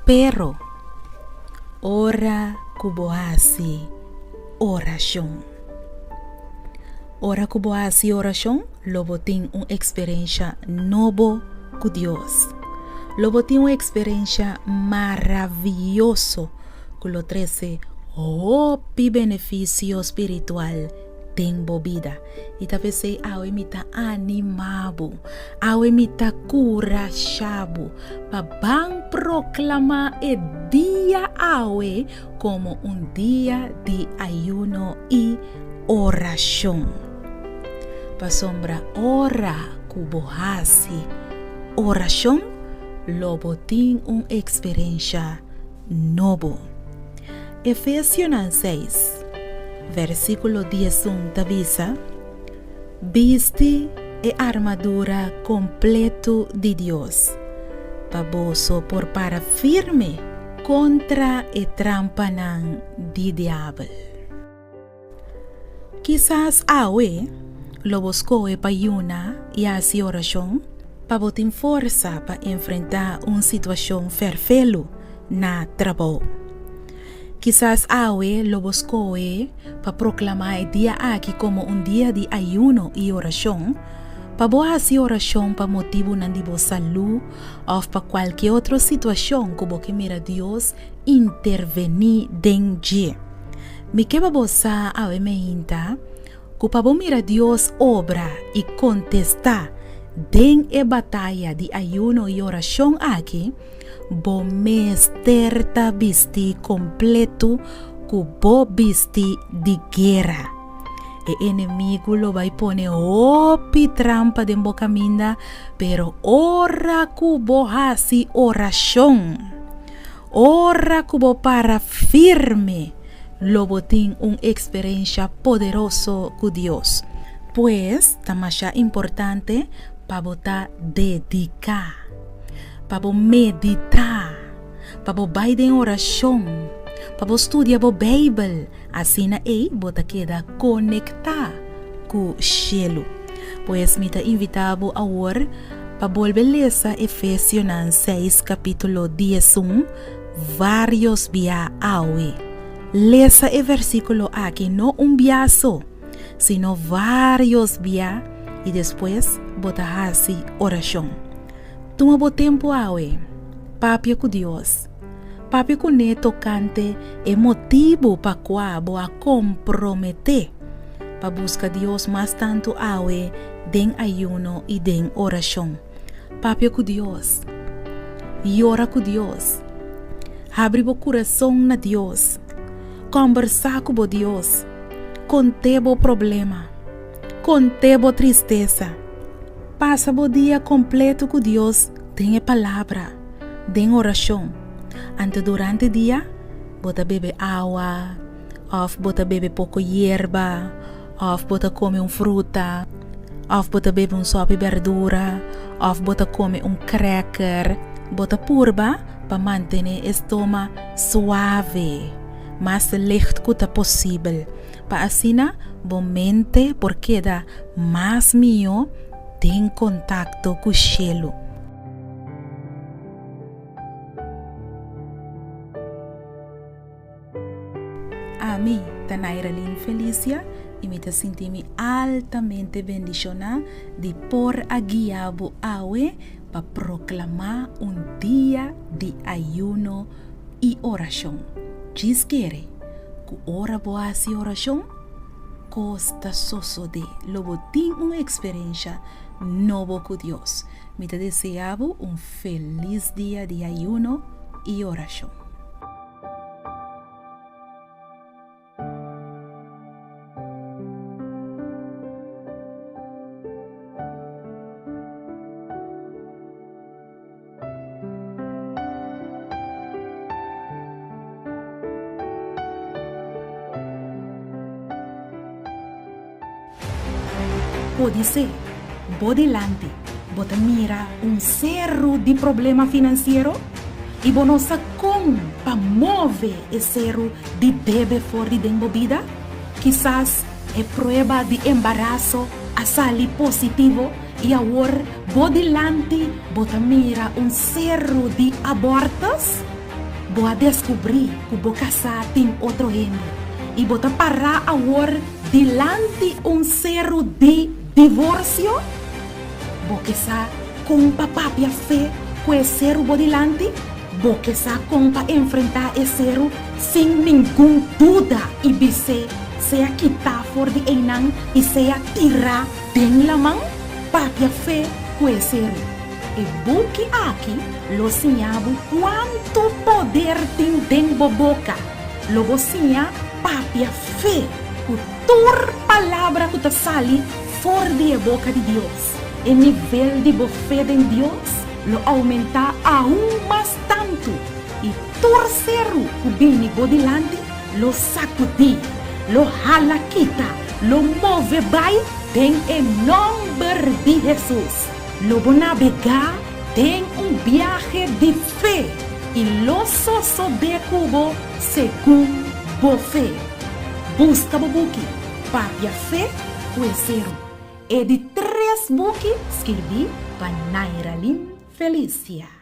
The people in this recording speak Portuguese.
Pero, ora kubohasi oração. Ora kubohasi oração, lobo tem uma experiência nova com Deus. Lobo tem uma experiência maravilhosa com o 13 benefício espiritual tem bobida. E talvez awe mita animado, awe mita curachabo, para proclamar o dia awe como dia de ayuno e oração. Para sombra ora kubohasi oração, lobo tem uma experiência nova. Efésios 6 versículo 10 avisa: viste a armadura completo de Deus, paboso por para firme contra a trampa de diabo. Quizás awe lo buscou para yuna e assim oração para botar força para enfrentar uma situação ferfelo na trabalho. Quizás awe lo buscou para proclamar o dia aqui como dia de ayuno e oração, para boa assim oração para motivo de boa saúde ou para qualquer outra situação que você mira Deus intervenir dentro. Me queba bossa awe me inta, que para mira Deus obra e contestar dentro a batalha de ayuno e oração aqui, bo mesterta bisti completo ku bo bisti de guerra. E inimigo lo vai pone opi trampa de boca minda, pero ora ku bo hasi oração. Ora ku bo para firme, lobo tem experiência poderoso com Deus. Pues, tamasha importante para botar dedicar, para meditar, para baile em oração, para estudar a Bíblia, assim bota queda conectar com o cielo. Pois me invitado a orar para volver ler Efésios 6 capítulo 10 vários via awe. Lesa o versículo aqui não biaso, sino vários via e depois bota assim oração. Toma bo tempo awe, papia com Deus, papia com neto cante é motivo para qual boa comprometer, para buscar Deus mais tanto awe, den ayuno e den oração. Papia com Deus, e ora com Deus, abre o coração na Deus, conversar com Deus, conter o problema, conter a tristeza. Passa o dia completo com Deus, tem a palavra, tem oração. Ante durante o dia, bota beber água, ou bota beber pouco hierba, ou bota comer fruta, ou bota beber sopa de verdura, ou bota comer cracker, bota purba para manter o estômago suave, mais lento que possível. Para assim, bom mente porque dá mais mío tem contato com o cielo. A mim, Tanairalin Felicia, e me senti-me altamente bendicionada de por a guiabo awe para proclamar dia de ayuno e oração. Diz querer que ora boa e oração costa soso de lobo tem uma experiência nova com Deus. Me desejo feliz dia de ayuno e oração. Pode ser, vou delante, bota mira cerro de problema financeiro e bonosa como para mover esse cerro de deve fora de vida. Quizás é prova de embaraço a sair positivo e agora vou delante, bota mira cerro de abortos voy a descubrir que vos casar tem otro gente. Y vos te parar ahora delante un cero de divorcio. Vos casar con papá pia fe con cero vos delante. Vos casar con para enfrentar ese cero sin ningún duda. Y dice, sea quitar for de enang y sea tirar den la mano. Papia fe con cero. E buque aqui lo sinhabo quanto poder tem dentro boca. Logo sinha papia fé. O tua palavra que te sale fora da boca de Deus. E nível de fé em Deus lo aumenta aún mais tanto. E torcero que vem por delante lo sacudi, lo jala quita, lo move vai tem em nome de Jesus. Lobo navegar tem viaje de fe y lo soso de cubo según bo fe. Busca bo buki, papia fe o cero. E de 3 buki escrevi para Nairalyn Felicia.